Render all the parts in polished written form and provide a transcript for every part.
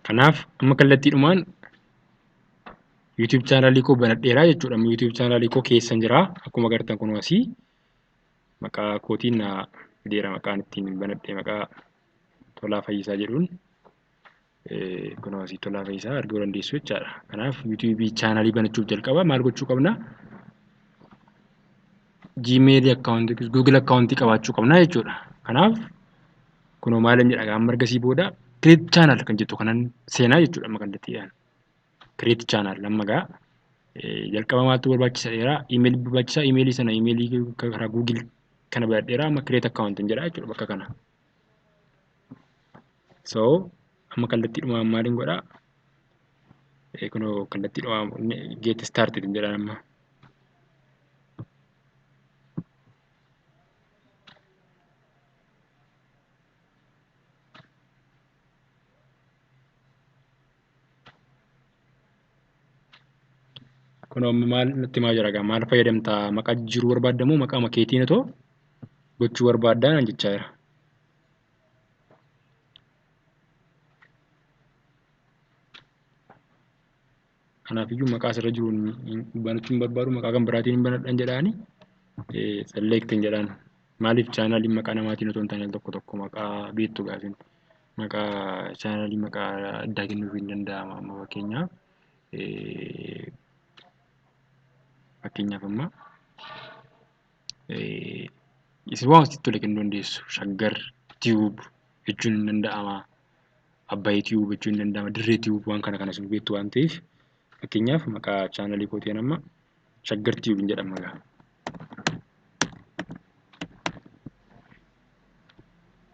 Kanaaf amma kallattiidhumaan YouTube chaanalii koo banadheeraa jechuudha. YouTube chaanalii koo keessan jira. Akkuma agartan kun asii maqaa kootiin fideera maqaan ittiin banadhee maqaa Tolaa Fayyisaa jedhuun kun asii Tolaa Fayyisaa arguu dandeessu jechaadha. Kanaaf YouTube chaanalii banachuuf jalqaba maal gochuu qabna? Gmail account, Google account qabaachuu qabna jechuudha. Kanaaf kunoo maalan jedha amma ergasii booda create channel kan jettu kanan seenaa jechuudha amma kallattiidhaan. Create channel amma gaa jalqaba maaltu barbaachisa dheeraa email barbaachisa emailii sana emailii karaa Google kana badheeraa amma create account jedha jechuudha bakka kana. So amma kallattiidhuma maaliin godhaa? Kunoo kallattiidhuma get started jedha amma. Kunoo maal natti maa jira maal fayyadamtaa maqaa jiruu barbaaddamoo maqaa makeetiin otoo gochuu barbaaddaa jechaa jira. Kanaafiyyuu maqaa asirra jiruun banachuun barbaadu maqaa kan biraatiin hin banadhan jedhaani select jedhaan maaliif chaanaliin maqaa namaatiin otoo hin taane tokko tokko maqaa beektu gaafiin maqaa chaanalii maqaa addaa kennuuf hin danda'ama amma fakkeenyaaf amma isin waan asitti tole kennuu dandeessu shaggar tiyuub jechuun hin danda'ama abbaayii tiyuub jechuun hin danda'ama dirree tiyuub waan kana kana isin beektu waan ta'eef fakkeenyaaf maqaa chaanalii kootiin amma shaggar tiyuub hin jedhama gaa.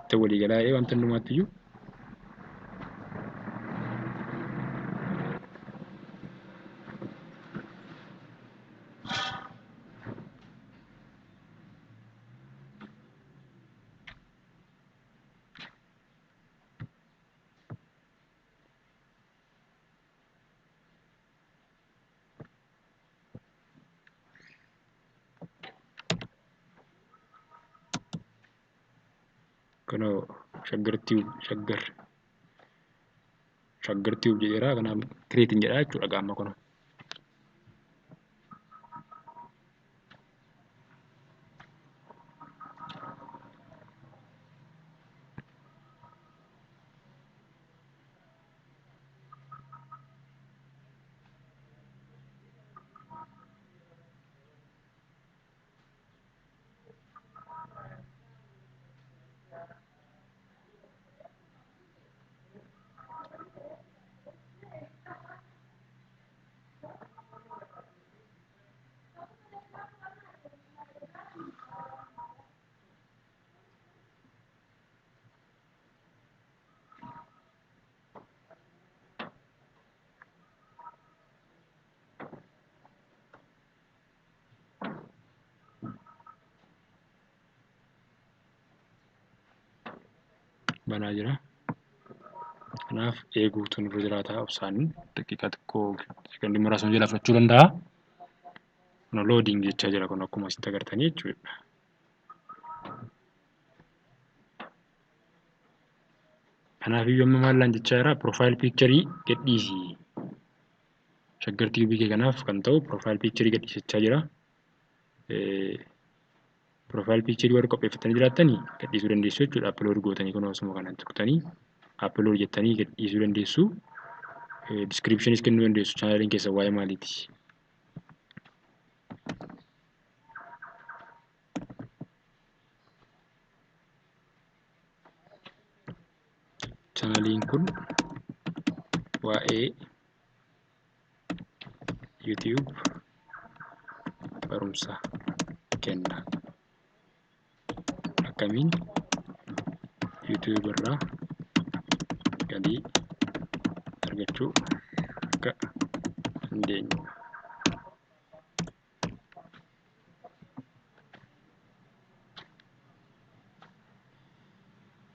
Ta'u walii galaa wanta hundumaatti iyyuu kunoo shaggar tiyuub jedheeraa kanaaf create jedhaa jechuudha gaamma kunoo. Banaa jira. Kanaaf eeguutu nurra jiraataa obsaan daqiiqaa xiqqoo sekondii muraasa jala fudhachuu danda'a. Kun loading jechaa jira kun akkuma asitti agartanii jechuudha. Kanaafiyyuu amma maallaan jechaa jira profile picture gadhiisi. Shaggar tiyuubii kee kanaaf kan ta'u profile picture gadhiisachaa jira. Profile picture warra qopheeffatanii jiraattanii gadhiisuu dandeessu jechuudha. Upload gootanii kun osuma kanaan tuqxanii upload jettanii gadhiisuu dandeessu. Descriptionis kennuu dandeessu chaanaliin keessa waa'ee maaliiti. Chaanaliin kun waa'ee YouTube barumsa kenna. Akkamiin YouTube irraa galii argachuu akka dandeenya.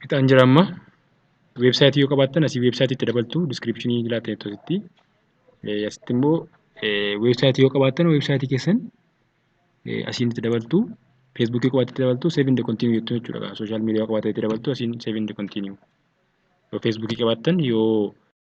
Fixaan jira amma weebsaayitii yoo qabaattan asii weebsaayitii itti dabaltu descriptionii jiraate asitti asitti immoo weebsaayitii yoo qabaattan weebsaayitii keessan asiin itti dabaltu. Facebook qabaatee dabaltu save and continue jechuudha. Social media qabaatee dabaltu asiin save and continue. Yoo Facebook qabaattan yoo